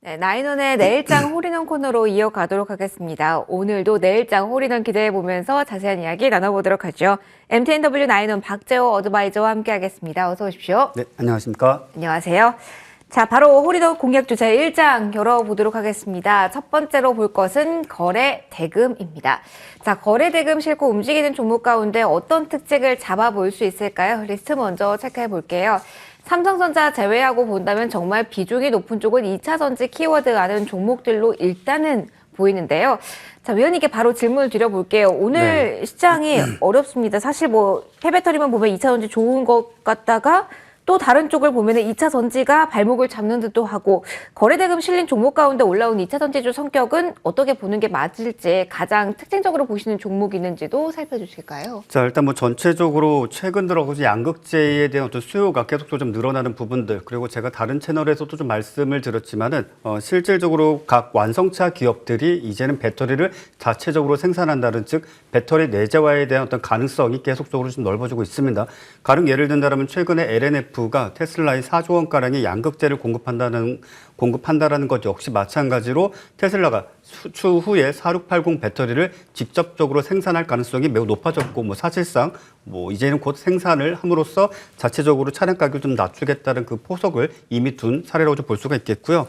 네, 나인원의 내일장 홀인원 코너로 이어가도록 하겠습니다. 오늘도 내일장 홀인원 기대해보면서 자세한 이야기 나눠보도록 하죠. MTNW 나인원 박재호 어드바이저와 함께하겠습니다. 어서 오십시오. 네, 안녕하십니까. 안녕하세요. 자, 바로 홀인원 공략 주제 1장 열어보도록 하겠습니다. 첫 번째로 볼 것은 거래 대금입니다. 자, 거래 대금 싣고 움직이는 종목 가운데 어떤 특징을 잡아볼 수 있을까요? 리스트 먼저 체크해 볼게요. 삼성전자 제외하고 본다면 정말 비중이 높은 쪽은 2차 전지 키워드하는 종목들로 일단은 보이는데요. 자, 위원님께 바로 질문을 드려볼게요. 오늘 시장이 어렵습니다. 사실 뭐 폐배터리만 보면 2차 전지 좋은 것 같다가 또 다른 쪽을 보면 2차 전지가 발목을 잡는 듯도 하고 거래대금 실린 종목 가운데 올라온 2차 전지주 성격은 어떻게 보는 게 맞을지 가장 특징적으로 보시는 종목이 있는지도 살펴주실까요? 자, 일단 뭐 전체적으로 최근 들어서 양극재에 대한 어떤 수요가 계속적으로 좀 늘어나는 부분들, 그리고 제가 다른 채널에서도 좀 말씀을 드렸지만은 실질적으로 각 완성차 기업들이 이제는 배터리를 자체적으로 생산한다는, 즉 배터리 내재화에 대한 어떤 가능성이 계속적으로 좀 넓어지고 있습니다. 가령 예를 든다면 최근에 LNF가 테슬라에 4조 원가량의 양극재를 공급한다라는 것 역시 마찬가지로 테슬라가 추후에 4680 배터리를 직접적으로 생산할 가능성이 매우 높아졌고, 뭐 사실상 뭐 이제는 곧 생산을 함으로써 자체적으로 차량 가격을 좀 낮추겠다는 그 포석을 이미 둔 사례라고 좀 볼 수가 있겠고요.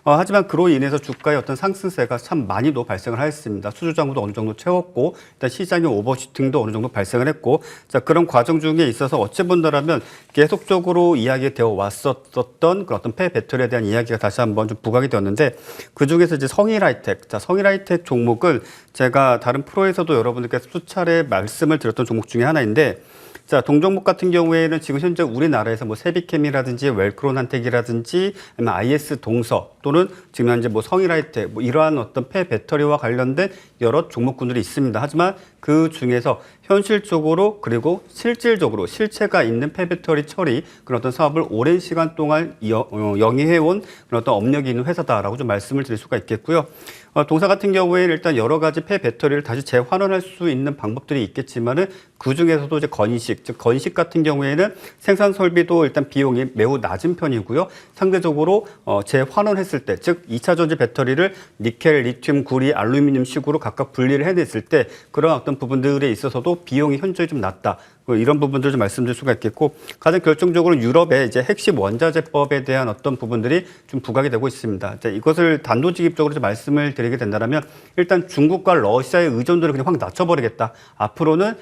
하지만 그로 인해서 주가의 어떤 상승세가 참 많이도 발생을 하였습니다. 수주장부도 어느 정도 채웠고, 일단 시장의 오버슈팅도 어느 정도 발생을 했고, 자, 그런 과정 중에 있어서 어찌 본다라면 계속적으로 이야기되어 왔었던 그 어떤 폐배터리에 대한 이야기가 다시 한번 좀 부각이 되었는데, 그 중에서 이제 성일하이텍, 자, 성일하이텍 종목은 제가 다른 프로에서도 여러분들께 수차례 말씀을 드렸던 종목 중에 하나인데, 자, 동종목 같은 경우에는 지금 현재 우리나라에서 뭐 세비캠이라든지 웰크론한텍이라든지 아니면 IS 동서 또는 지금 현재 뭐 성일하이텍 뭐 이러한 어떤 폐배터리와 관련된 여러 종목군들이 있습니다. 하지만 그 중에서 현실적으로 그리고 실질적으로 실체가 있는 폐배터리 처리 그런 어떤 사업을 오랜 시간 동안 영위해온 그런 어떤 업력이 있는 회사다라고 좀 말씀을 드릴 수가 있겠고요. 동사 같은 경우에는 일단 여러 가지 폐배터리를 다시 재환원할 수 있는 방법들이 있겠지만은 그 중에서도 이제 건식, 즉 건식 같은 경우에는 생산 설비도 일단 비용이 매우 낮은 편이고요. 상대적으로 재환원했을 때, 즉 2차 전지 배터리를 니켈, 리튬, 구리, 알루미늄 식으로 각각 분리를 해냈을 때 그런 어떤 부분들에 있어서도 비용이 현저히 좀 낮다. 이런 부분들 좀 말씀드릴 수가 있겠고, 가장 결정적으로 유럽의 이제 핵심 원자재법에 대한 어떤 부분들이 좀 부각이 되고 있습니다. 자, 이것을 단도직입적으로 좀 말씀을 드리게 된다면, 일단 중국과 러시아의 의존도를 그냥 확 낮춰버리겠다. 앞으로는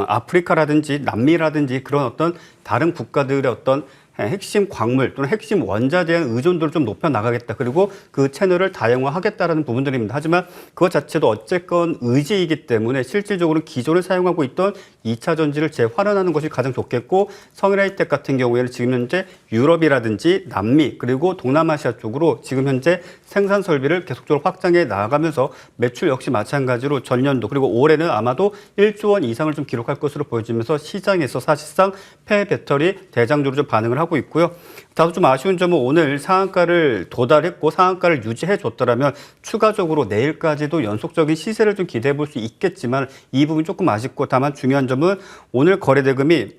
아프리카라든지 남미라든지 그런 어떤 다른 국가들의 어떤 핵심 광물 또는 핵심 원자에 대한 의존도를 좀 높여 나가겠다. 그리고 그 채널을 다양화하겠다라는 부분들입니다. 하지만 그것 자체도 어쨌건 의지이기 때문에 실질적으로 기존에 사용하고 있던 2차 전지를 재환원하는 것이 가장 좋겠고, 성일하이텍 같은 경우에는 지금 현재 유럽이라든지 남미 그리고 동남아시아 쪽으로 지금 현재 생산 설비를 계속적으로 확장해 나가면서 매출 역시 마찬가지로 전년도 그리고 올해는 아마도 1조 원 이상을 좀 기록할 것으로 보여지면서 시장에서 사실상 폐배터리 대장주로 좀 반응을 하고 있고요. 다소 좀 아쉬운 점은 오늘 상한가를 도달했고 상한가를 유지해 줬더라면 추가적으로 내일까지도 연속적인 시세를 좀 기대해 볼 수 있겠지만 이 부분이 조금 아쉽고, 다만 중요한 점은 오늘 거래 대금이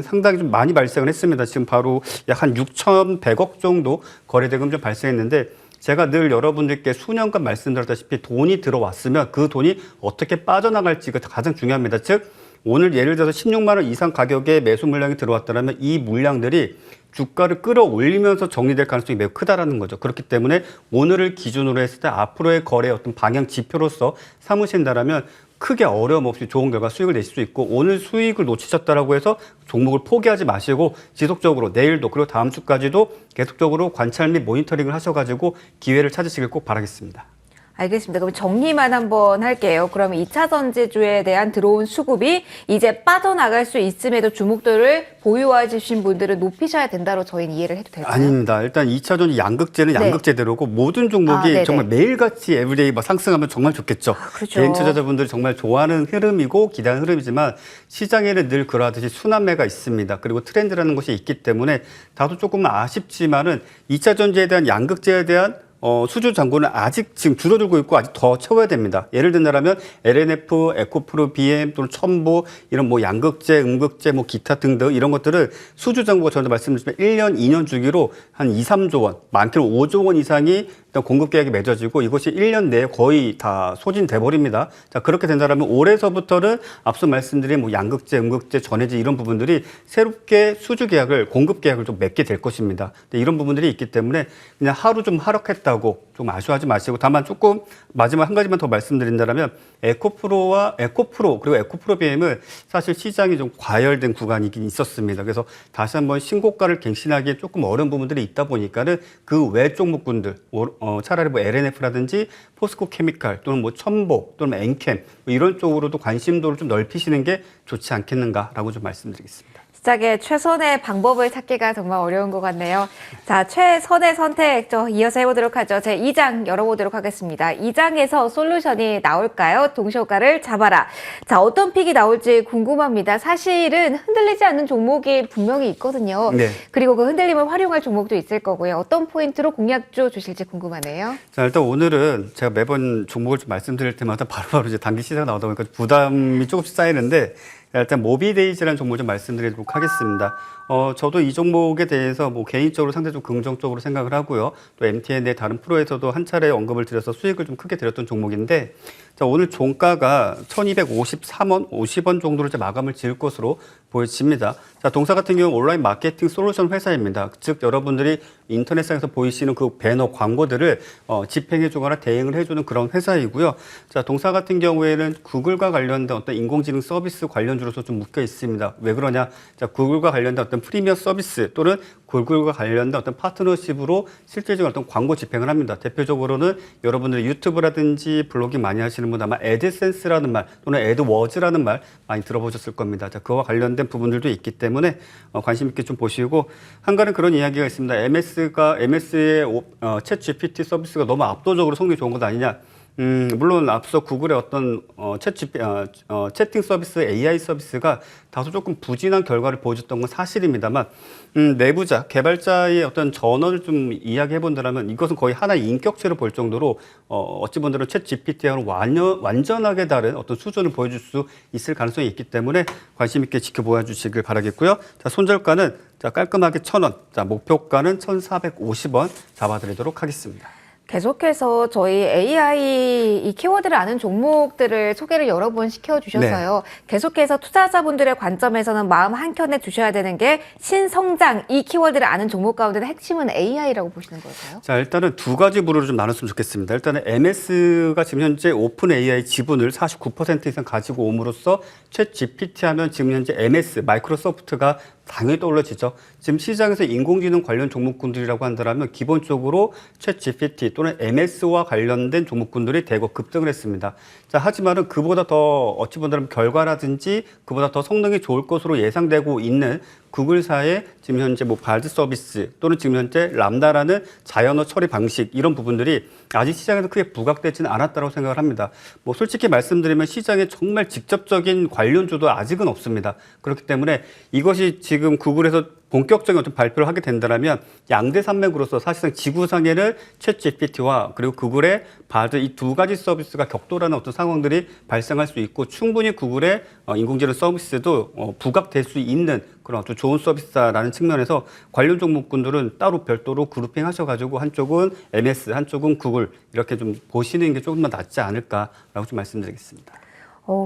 상당히 좀 많이 발생을 했습니다. 지금 바로 약 한 6,100억 정도 거래 대금 좀 발생했는데, 제가 늘 여러분들께 수년간 말씀드렸다시피 돈이 들어왔으면 그 돈이 어떻게 빠져나갈지가 가장 중요합니다. 즉 오늘 예를 들어서 16만 원 이상 가격의 매수 물량이 들어왔다면 이 물량들이 주가를 끌어올리면서 정리될 가능성이 매우 크다라는 거죠. 그렇기 때문에 오늘을 기준으로 했을 때 앞으로의 거래의 어떤 방향 지표로서 삼으신다라면 크게 어려움 없이 좋은 결과 수익을 내실 수 있고, 오늘 수익을 놓치셨다라고 해서 종목을 포기하지 마시고 지속적으로 내일도 그리고 다음 주까지도 계속적으로 관찰 및 모니터링을 하셔가지고 기회를 찾으시길 꼭 바라겠습니다. 알겠습니다. 그럼 정리만 한번 할게요. 그러면 2차 전지주에 대한 들어온 수급이 이제 빠져나갈 수 있음에도 주목도를 보유하신 분들은 높이셔야 된다로 저희는 이해를 해도 될까요? 아닙니다. 일단 2차 전지 양극재는 양극재대로고 모든 종목이 정말 매일같이 에브리데이 상승하면 정말 좋겠죠. 그렇죠. 개인 투자자분들이 정말 좋아하는 흐름이고 기대하는 흐름이지만 시장에는 늘 그러하듯이 순환매가 있습니다. 그리고 트렌드라는 것이 있기 때문에 다소 조금 아쉽지만은 2차 전지에 대한 양극재에 대한 수주 잔고는 아직 지금 줄어들고 있고 아직 더 채워야 됩니다. 예를 든다면 LNF, 에코프로, BM 또는 첨보 이런 뭐 양극재, 음극재, 뭐 기타 등등 이런 것들은 수주 잔고가 저한테 말씀드렸지만 1년, 2년 주기로 한 2, 3조 원, 많게는 5조 원 이상이 일단 공급 계약이 맺어지고 이것이 1년 내에 거의 다 소진돼 버립니다. 자, 그렇게 된다면 올해서부터는 앞서 말씀드린 뭐 양극재, 음극재, 전해질 이런 부분들이 새롭게 수주 계약을, 공급 계약을 좀 맺게 될 것입니다. 근데 이런 부분들이 있기 때문에 그냥 하루 좀 하락했다고 좀 아쉬워하지 마시고, 다만 조금 마지막 한 가지만 더 말씀드린다면 에코프로 그리고 에코프로 BM은 사실 시장이 좀 과열된 구간이긴 있었습니다. 그래서 다시 한번 신고가를 갱신하기에 조금 어려운 부분들이 있다 보니까는 그 외 종목군들 차라리 뭐 LNF라든지 포스코 케미칼 또는 뭐 첨보 또는 엔캠 뭐 이런 쪽으로도 관심도를 좀 넓히시는 게 좋지 않겠는가라고 좀 말씀드리겠습니다. 시작에 최선의 방법을 찾기가 정말 어려운 것 같네요. 자, 최선의 선택 이어서 해보도록 하죠. 제 2장 열어보도록 하겠습니다. 2장에서 솔루션이 나올까요? 동시효과를 잡아라. 자, 어떤 픽이 나올지 궁금합니다. 사실은 흔들리지 않는 종목이 분명히 있거든요. 네. 그리고 그 흔들림을 활용할 종목도 있을 거고요. 어떤 포인트로 공략주 주실지 궁금하네요. 자, 일단 오늘은 제가 매번 종목을 좀 말씀드릴 때마다 바로바로 이제 단기 시세가 나오다 보니까 부담이 조금씩 쌓이는데, 일단 모비데이즈라는 종목 좀 말씀드리도록 하겠습니다. 저도 이 종목에 대해서 뭐 개인적으로 상당히 좀 긍정적으로 생각을 하고요. 또 MTN의 다른 프로에서도 한 차례 언급을 드려서 수익을 좀 크게 드렸던 종목인데, 자, 오늘 종가가 1253원, 50원 정도로 이제 마감을 지을 것으로 보여집니다. 자, 동사 같은 경우 온라인 마케팅 솔루션 회사입니다. 즉, 여러분들이 인터넷상에서 보이시는 그 배너 광고들을 집행해 주거나 대행을 해주는 그런 회사이고요. 자, 동사 같은 경우에는 구글과 관련된 어떤 인공지능 서비스 관련주로서 좀 묶여 있습니다. 왜 그러냐? 자, 구글과 관련된 어떤 프리미엄 서비스 또는 구글과 관련된 어떤 파트너십으로 실질적인 어떤 광고 집행을 합니다. 대표적으로는 여러분들이 유튜브라든지 블로깅 많이 하시는 분 아마 애드센스라는 말 또는 애드워즈라는 말 많이 들어보셨을 겁니다. 자, 그와 관련된 부분들도 있기 때문에 관심 있게 좀 보시고, 한가는 그런 이야기가 있습니다. MS의 챗 GPT 서비스가 너무 압도적으로 성능이 좋은 것 아니냐. 물론 앞서 구글의 어떤 채팅 서비스, AI 서비스가 다소 조금 부진한 결과를 보여줬던 건 사실입니다만, 내부자, 개발자의 어떤 전언을 좀 이야기해 본다면 이것은 거의 하나의 인격체로 볼 정도로 어찌 본다면 챗 GPT와는 완전하게 다른 어떤 수준을 보여줄 수 있을 가능성이 있기 때문에 관심 있게 지켜보아 주시길 바라겠고요. 자, 손절가는 자, 깔끔하게 1,000원, 자, 목표가는 1,450원 잡아드리도록 하겠습니다. 계속해서 저희 AI 이 키워드를 아는 종목들을 소개를 여러 번 시켜주셔서요. 계속해서 투자자분들의 관점에서는 마음 한켠에 두셔야 되는 게 신성장 이 키워드를 아는 종목 가운데 핵심은 AI라고 보시는 걸까요? 자, 일단은 두 가지 부류로 좀 나눴으면 좋겠습니다. 일단은 MS가 지금 현재 오픈 AI 지분을 49% 이상 가지고 옴으로써 챗 GPT 하면 지금 현재 MS, 마이크로소프트가 당연히 떠올라지죠. 지금 시장에서 인공지능 관련 종목군들이라고 한다면 기본적으로 챗 GPT 또는 MS와 관련된 종목군들이 대거 급등을 했습니다. 자, 하지만은 그보다 더 어찌 보면 결과라든지 그보다 더 성능이 좋을 것으로 예상되고 있는 구글사의 지금 현재 뭐 발드 서비스 또는 지금 현재 람다라는 자연어 처리 방식 이런 부분들이 아직 시장에서 크게 부각되지는 않았다고 생각을 합니다. 뭐 솔직히 말씀드리면 시장에 정말 직접적인 관련주도 아직은 없습니다. 그렇기 때문에 이것이 지금 구글에서 본격적인 어떤 발표를 하게 된다면 양대 산맥으로서 사실상 지구상에는 챗 GPT와 그리고 구글의 바드 이 두 가지 서비스가 격돌하는 어떤 상황들이 발생할 수 있고, 충분히 구글의 인공지능 서비스도 부각될 수 있는 그런 아주 좋은 서비스다라는 측면에서 관련 종목군들은 따로 별도로 그룹핑 하셔가지고 한쪽은 MS, 한쪽은 구글 이렇게 좀 보시는 게 조금 더 낫지 않을까라고 좀 말씀드리겠습니다.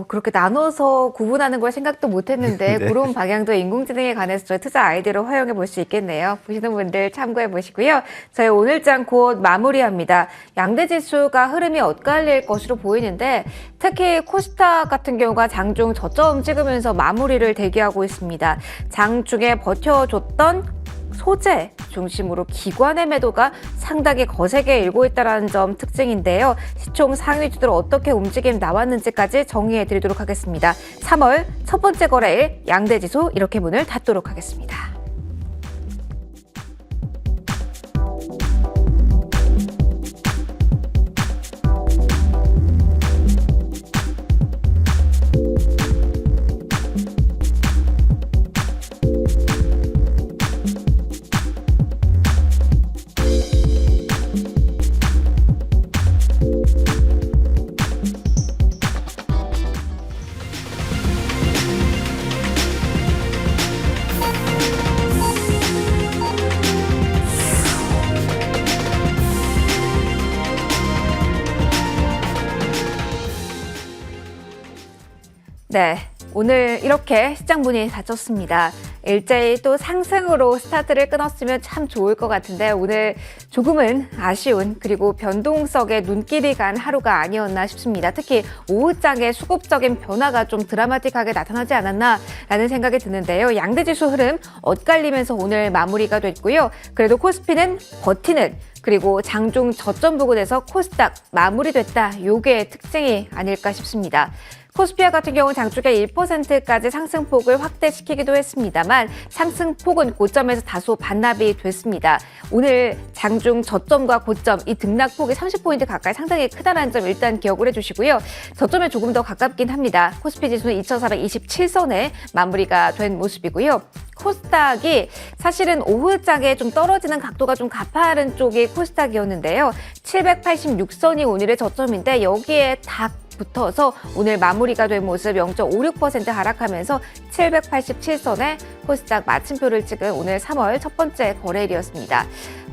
그렇게 나눠서 구분하는 걸 생각도 못했는데 네. 그런 방향도 인공지능에 관해서 저희 투자 아이디어로 활용해 볼 수 있겠네요. 보시는 분들 참고해 보시고요. 저희 오늘장 곧 마무리합니다. 양대 지수가 흐름이 엇갈릴 것으로 보이는데 특히 코스닥 같은 경우가 장중 저점 찍으면서 마무리를 대기하고 있습니다. 장중에 버텨줬던 소재 중심으로 기관의 매도가 상당히 거세게 일고 있다는 점 특징인데요. 시총 상위주들 어떻게 움직임 나왔는지까지 정리해 드리도록 하겠습니다. 3월 첫 번째 거래일 양대지수 이렇게 문을 닫도록 하겠습니다. 네, 오늘 이렇게 시장 문이 닫혔습니다. 일제히 또 상승으로 스타트를 끊었으면 참 좋을 것 같은데 오늘 조금은 아쉬운 그리고 변동성에 눈길이 간 하루가 아니었나 싶습니다. 특히 오후장에 수급적인 변화가 좀 드라마틱하게 나타나지 않았나라는 생각이 드는데요. 양대지수 흐름 엇갈리면서 오늘 마무리가 됐고요. 그래도 코스피는 버티는 그리고 장중 저점 부근에서 코스닥 마무리됐다. 요게 특징이 아닐까 싶습니다. 코스피와 같은 경우는 장중에 1%까지 상승폭을 확대시키기도 했습니다만 상승폭은 고점에서 다소 반납이 됐습니다. 오늘 장중 저점과 고점 이 등락폭이 30포인트 가까이 상당히 크다는 점 일단 기억을 해주시고요. 저점에 조금 더 가깝긴 합니다. 코스피 지수는 2427선에 마무리가 된 모습이고요. 코스닥이 사실은 오후장에 좀 떨어지는 각도가 좀 가파른 쪽이 코스닥이었는데요. 786선이 오늘의 저점인데 여기에 딱 붙어서 오늘 마무리가 된 모습 0.56% 하락하면서 787선에 코스닥 마침표를 찍은 오늘 3월 첫 번째 거래일이었습니다.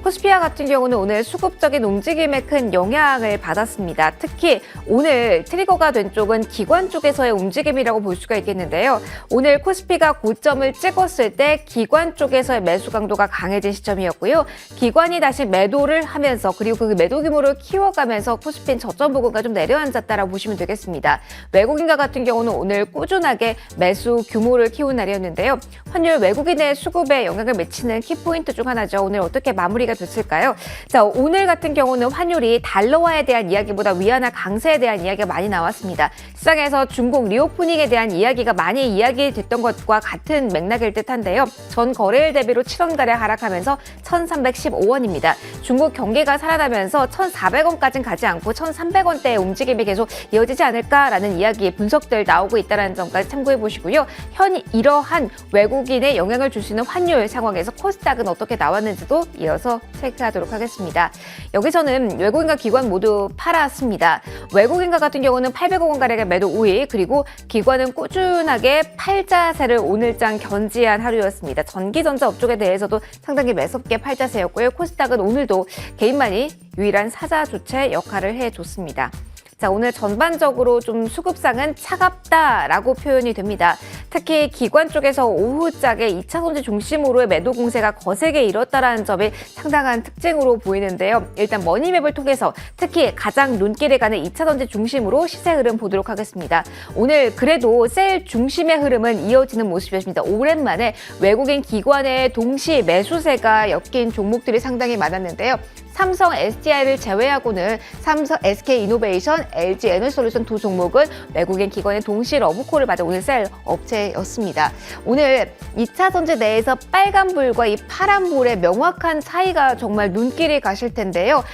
코스피와 같은 경우는 오늘 수급적인 움직임에 큰 영향을 받았습니다. 특히 오늘 트리거가 된 쪽은 기관 쪽에서의 움직임이라고 볼 수가 있겠는데요. 오늘 코스피가 고점을 찍었을 때 기관 쪽에서의 매수 강도가 강해진 시점이었고요. 기관이 다시 매도를 하면서 그리고 그 매도 규모를 키워가면서 코스피는 저점 부근과 좀 내려앉았다라고 보시면 되겠습니다. 외국인과 같은 경우는 오늘 꾸준하게 매수 규모를 키운 날이었는데요. 환율 외국인의 수급에 영향을 미치는 키포인트 중 하나죠. 오늘 어떻게 마무리가 됐을까요? 자, 오늘 같은 경우는 환율이 달러화에 대한 이야기보다 위안화 강세에 대한 이야기가 많이 나왔습니다. 시장에서 중국 리오프닝에 대한 이야기가 많이 이야기됐던 것과 같은 맥락일 듯한데요. 전 거래일 대비로 7원가량 하락하면서 1,315원입니다. 중국 경기가 살아나면서 1,400원까지는 가지 않고 1,300원대의 움직임이 계속 이어지지 않을까라는 이야기 분석들 나오고 있다는 점까지 참고해 보시고요. 현 이러한 외국인의 영향을 줄 수 있는 환율 상황에서 코스닥은 어떻게 나왔는지도 이어서 체크하도록 하겠습니다. 여기서는 외국인과 기관 모두 팔았습니다. 외국인과 같은 경우는 800억 원가량의 매도 우위 그리고 기관은 꾸준하게 팔자세를 오늘장 견지한 하루였습니다. 전기전자 업종에 대해서도 상당히 매섭게 팔자세였고요. 코스닥은 오늘도 개인만이 유일한 사자 주체 역할을 해줬습니다. 자, 오늘 전반적으로 좀 수급상은 차갑다라고 표현이 됩니다. 특히 기관 쪽에서 오후장에 2차 손질 중심으로의 매도 공세가 거세게 일었다라는 점이 상당한 특징으로 보이는데요. 일단 머니맵을 통해서 특히 가장 눈길에 가는 2차 손질 중심으로 시세 흐름 보도록 하겠습니다. 오늘 그래도 세일 중심의 흐름은 이어지는 모습이었습니다. 오랜만에 외국인 기관의 동시 매수세가 엮인 종목들이 상당히 많았는데요. 삼성 SDI를 제외하고는 삼성 SK이노베이션, LG 에너지솔루션 두 종목은 외국인 기관의 동시 러브콜을 받은 오늘 셀 업체였습니다. 오늘 2차 전지 내에서 빨간불과 이 파란불의 명확한 차이가 정말 눈길이 가실 텐데요.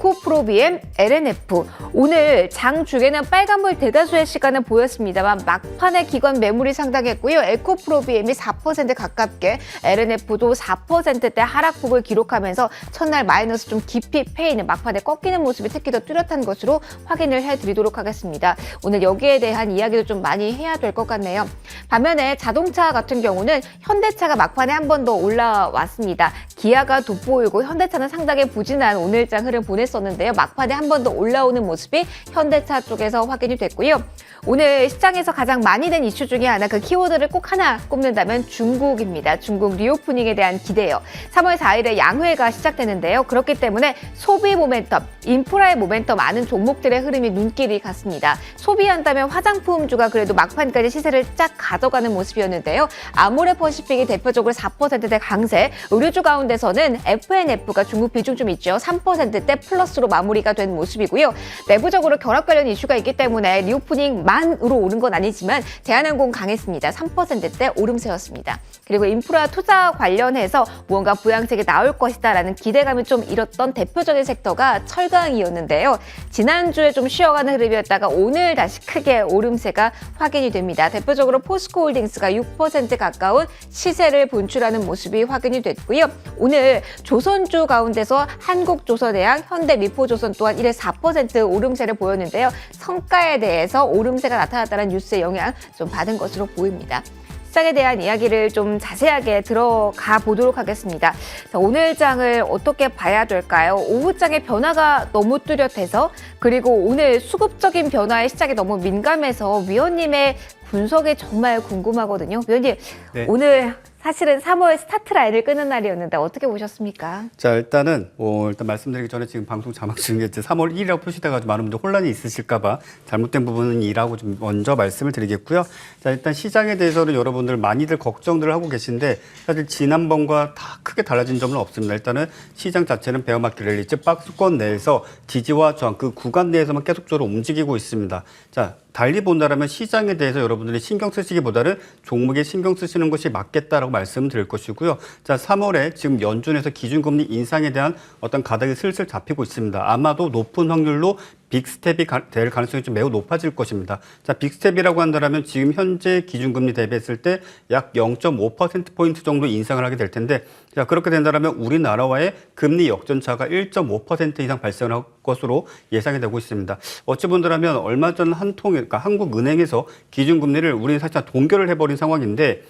에코프로비엠, LNF 오늘 장 중에는 빨간불 대다수의 시간은 보였습니다만 막판에 기관 매물이 상당했고요. 에코프로비엠이 4% 가깝게 LNF도 4%대 하락폭을 기록하면서 첫날 마이너스 좀 깊이 패이는 막판에 꺾이는 모습이 특히 더 뚜렷한 것으로 확인을 해드리도록 하겠습니다. 오늘 여기에 대한 이야기도 좀 많이 해야 될 것 같네요. 반면에 자동차 같은 경우는 현대차가 막판에 한 번 더 올라왔습니다. 기아가 돋보이고 현대차는 상당히 부진한 오늘장 흐름 보냈었는데요. 막판에 한 번 더 올라오는 모습이 현대차 쪽에서 확인이 됐고요. 오늘 시장에서 가장 많이 된 이슈 중에 하나 그 키워드를 꼭 하나 꼽는다면 중국입니다. 중국 리오프닝에 대한 기대요. 3월 4일에 양회가 시작되는데요. 그렇기 때문에 소비 모멘텀, 인프라의 모멘텀 많은 종목들의 흐름이 눈길이 갔습니다. 소비한다면 화장품주가 그래도 막판까지 시세를 쫙 가져가는 모습이었는데요. 아모레퍼시픽이 대표적으로 4%대 강세, 의류주 가운데서는 FNF가 중국 비중 좀 있죠. 3%대 플러스로 마무리가 된 모습이고요. 내부적으로 결합 관련 이슈가 있기 때문에 리오프닝만으로 오른 건 아니지만 대한항공 강했습니다. 3%대 오름세였습니다. 그리고 인프라 투자 관련해서 무언가 부양책이 나올 것이다라는 기대감이 좀 잃었던 대표적인 섹터가 철강이었는데요. 지난주에 좀 쉬어가는 흐름이었다가 오늘 다시 크게 오름세가 확인이 됩니다. 대표적으로 포스코홀딩스가 6% 가까운 시세를 본출하는 모습이 확인이 됐고요. 오늘 조선주 가운데서 한국조선해양, 현대미포조선 또한 1회 4% 오름세를 보였는데요. 성과에 대해서 오름세가 나타났다는 뉴스의 영향 좀 받은 것으로 보입니다. 시장에 대한 이야기를 좀 자세하게 들어가 보도록 하겠습니다. 자, 오늘 장을 어떻게 봐야 될까요? 오후장의 변화가 너무 뚜렷해서 그리고 오늘 수급적인 변화에 시장이 너무 민감해서 위원님의 분석이 정말 궁금하거든요. 위원님, 네. 오늘 사실은 3월 스타트 라인을 끄는 날이었는데 어떻게 보셨습니까? 자, 일단은 일단 말씀드리기 전에 지금 방송 자막 중에 이제 3월 1일이라고 표시돼가지고 많은 분들 혼란이 있으실까봐 잘못된 부분은 이라고 좀 먼저 말씀을 드리겠고요. 자, 일단 시장에 대해서는 여러분들 많이들 걱정들을 하고 계신데 사실 지난번과 다 크게 달라진 점은 없습니다. 일단은 시장 자체는 베어마켓 랠리, 즉 박스권 내에서 지지와 저항 그 구간 내에서만 계속적으로 움직이고 있습니다. 자, 달리 본다라면 시장에 대해서 여러분들이 신경 쓰시기보다는 종목에 신경 쓰시는 것이 맞겠다라고 말씀드릴 것이고요. 자, 3월에 지금 연준에서 기준금리 인상에 대한 어떤 가닥이 슬슬 잡히고 있습니다. 아마도 높은 확률로 빅스텝이 될 가능성이 좀 매우 높아질 것입니다. 자, 빅스텝이라고 한다면 지금 현재 기준금리 대비했을 때 약 0.5%포인트 정도 인상을 하게 될 텐데, 자, 그렇게 된다면 우리나라와의 금리 역전차가 1.5% 이상 발생할 것으로 예상이 되고 있습니다. 어찌 본다면 얼마 전 그러니까 한국은행에서 기준금리를 우리는 사실 동결을 해버린 상황인데,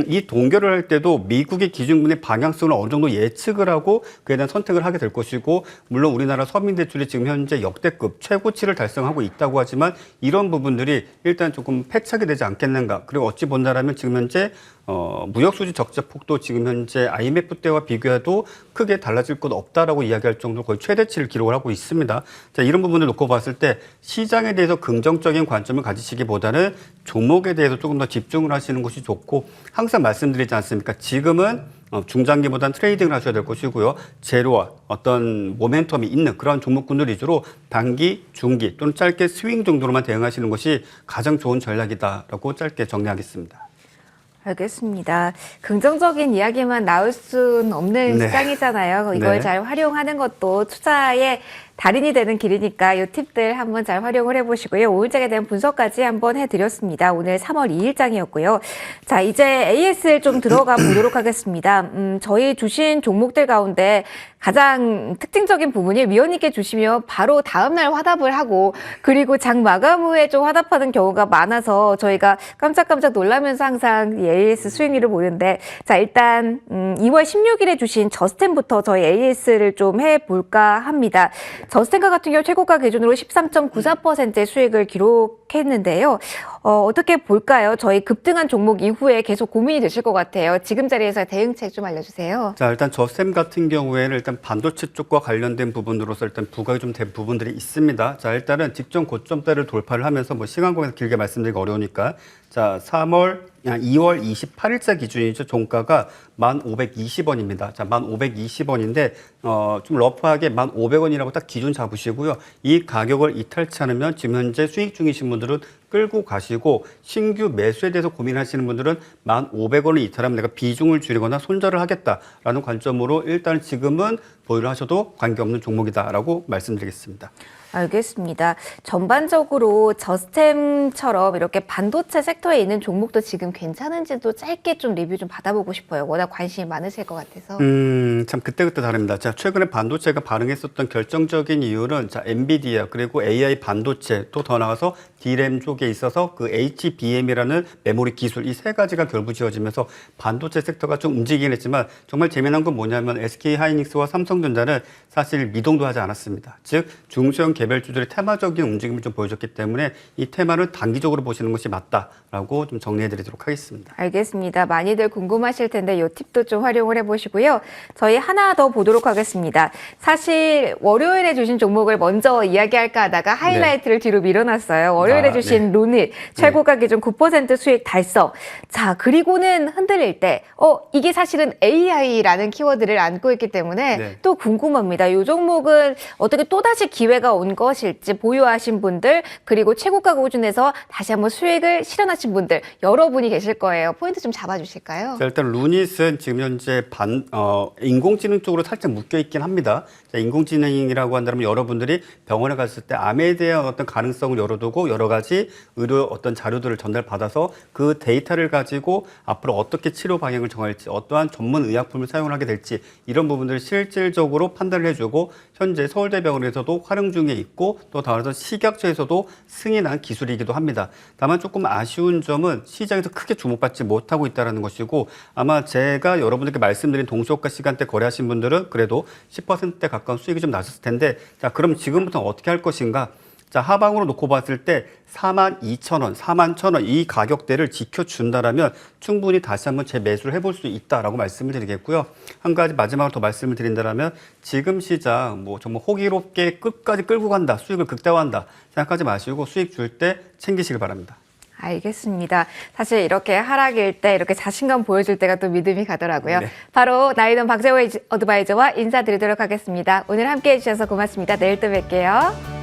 이 동결을 할 때도 미국의 기준금리 방향성을 어느 정도 예측을 하고 그에 대한 선택을 하게 될 것이고, 물론 우리나라 서민 대출이 지금 현재 역대급 최고치를 달성하고 있다고 하지만 이런 부분들이 일단 조금 패착이 되지 않겠는가. 그리고 어찌 본다라면 지금 현재 무역수지 적자 폭도 지금 현재 IMF 때와 비교해도 크게 달라질 것 없다라고 이야기할 정도로 거의 최대치를 기록을 하고 있습니다. 자, 이런 부분을 놓고 봤을 때 시장에 대해서 긍정적인 관점을 가지시기보다는 종목에 대해서 조금 더 집중을 하시는 것이 좋고, 항상 말씀드리지 않습니까? 지금은 중장기보다는 트레이딩을 하셔야 될 것이고요. 재료와 어떤 모멘텀이 있는 그런 종목군들 위주로 단기, 중기 또는 짧게 스윙 정도로만 대응하시는 것이 가장 좋은 전략이다라고 짧게 정리하겠습니다. 알겠습니다. 긍정적인 이야기만 나올 수는 없는 네. 시장이잖아요. 이걸 네. 잘 활용하는 것도 투자의 달인이 되는 길이니까 이 팁들 한번 잘 활용을 해보시고요. 5일장에 대한 분석까지 한번 해드렸습니다. 오늘 3월 2일장이었고요. 자, 이제 AS를 좀 들어가 보도록 하겠습니다. 저희 주신 종목들 가운데 가장 특징적인 부분이 위원님께 주시면 바로 다음날 화답을 하고, 그리고 장 마감 후에 좀 화답하는 경우가 많아서 저희가 깜짝깜짝 놀라면서 항상 이 AS 수익률을 보는데, 자, 일단 2월 16일에 주신 저스템부터 저희 AS를 좀 해볼까 합니다. 저스템가 같은 경우 최고가 기준으로 13.94%의 수익을 기록했는데요. 어떻게 볼까요? 저희 급등한 종목 이후에 계속 고민이 되실 것 같아요. 지금 자리에서 대응책 좀 알려주세요. 자, 일단 저스템 같은 경우에는 일단 반도체 쪽과 관련된 부분으로서 일단 부각이 좀 된 부분들이 있습니다. 자, 일단은 직전 고점대를 돌파를 하면서 시간 관계에서 길게 말씀드리기 어려우니까, 자, 2월 28일자 기준이죠. 종가가 1,520원입니다. 자, 1,520원인데, 좀 러프하게 1,500원이라고 딱 기준 잡으시고요. 이 가격을 이탈치 않으면 지금 현재 수익 중이신 분들은 끌고 가시고, 신규 매수에 대해서 고민하시는 분들은 1,500원을 이탈하면 내가 비중을 줄이거나 손절을 하겠다라는 관점으로 일단 지금은 보유를 하셔도 관계없는 종목이다라고 말씀드리겠습니다. 알겠습니다. 전반적으로 저스템처럼 이렇게 반도체 섹터에 있는 종목도 지금 괜찮은지도 짧게 좀 리뷰 좀 받아보고 싶어요. 워낙 관심이 많으실 것 같아서. 참 그때그때 다릅니다. 자, 최근에 반도체가 반응했었던 결정적인 이유는 자, 엔비디아 그리고 AI 반도체 또 더 나아가서 D램 쪽에 있어서 그 HBM이라는 메모리 기술 이 세 가지가 결부지어지면서 반도체 섹터가 좀 움직이긴 했지만, 정말 재미난 건 뭐냐면 SK하이닉스와 삼성전자는 사실 미동도 하지 않았습니다. 즉 중소형 개별주들의 테마적인 움직임을 좀 보여줬기 때문에 이 테마를 단기적으로 보시는 것이 맞다라고 좀 정리해드리도록 하겠습니다. 알겠습니다. 많이들 궁금하실 텐데 이 팁도 좀 활용을 해보시고요. 저희 하나 더 보도록 하겠습니다. 사실 월요일에 주신 종목을 먼저 이야기할까 하다가 하이라이트를 뒤로 밀어놨어요. 월요일에 주신 루닛 최고가 기준 9% 수익 달성. 자, 그리고는 흔들릴 때 이게 사실은 AI라는 키워드를 안고 있기 때문에 또 궁금합니다. 이 종목은 어떻게 또다시 기회가 온 것일지, 보유하신 분들 그리고 최고가 기준에서 다시 한번 수익을 실현하신 분들 여러분이 계실 거예요. 포인트 좀 잡아주실까요? 자, 일단 루닛은 지금 현재 인공지능 쪽으로 살짝 묶여 있긴 합니다. 자, 인공지능이라고 한다면 여러분들이 병원에 갔을 때 암에 대한 어떤 가능성을 열어두고 여러 가지 의료 어떤 자료들을 전달받아서 그 데이터를 가지고 앞으로 어떻게 치료 방향을 정할지, 어떠한 전문 의약품을 사용을 하게 될지 이런 부분들을 실질적으로 판단을 해주고, 현재 서울대병원에서도 활용 중에 있고 또 나아가서 식약처에서도 승인한 기술이기도 합니다. 다만 조금 아쉬운 점은 시장에서 크게 주목받지 못하고 있다는 것이고, 아마 제가 여러분들께 말씀드린 동시효과 시간대 거래하신 분들은 그래도 10%대 가까운 수익이 좀 나셨을 텐데, 자, 그럼 지금부터 어떻게 할 것인가? 자, 하방으로 놓고 봤을 때 42,000원, 41,000원 이 가격대를 지켜준다라면 충분히 다시 한번 재매수를 해볼 수 있다라고 말씀을 드리겠고요. 한 가지 마지막으로 더 말씀을 드린다라면 지금 시장 뭐 정말 호기롭게 끝까지 끌고 간다, 수익을 극대화한다 생각하지 마시고 수익 줄 때 챙기시길 바랍니다. 알겠습니다. 사실 이렇게 하락일 때 이렇게 자신감 보여줄 때가 또 믿음이 가더라고요. 네. 바로 나이던 박재호 어드바이저와 인사드리도록 하겠습니다. 오늘 함께해 주셔서 고맙습니다. 내일 또 뵐게요.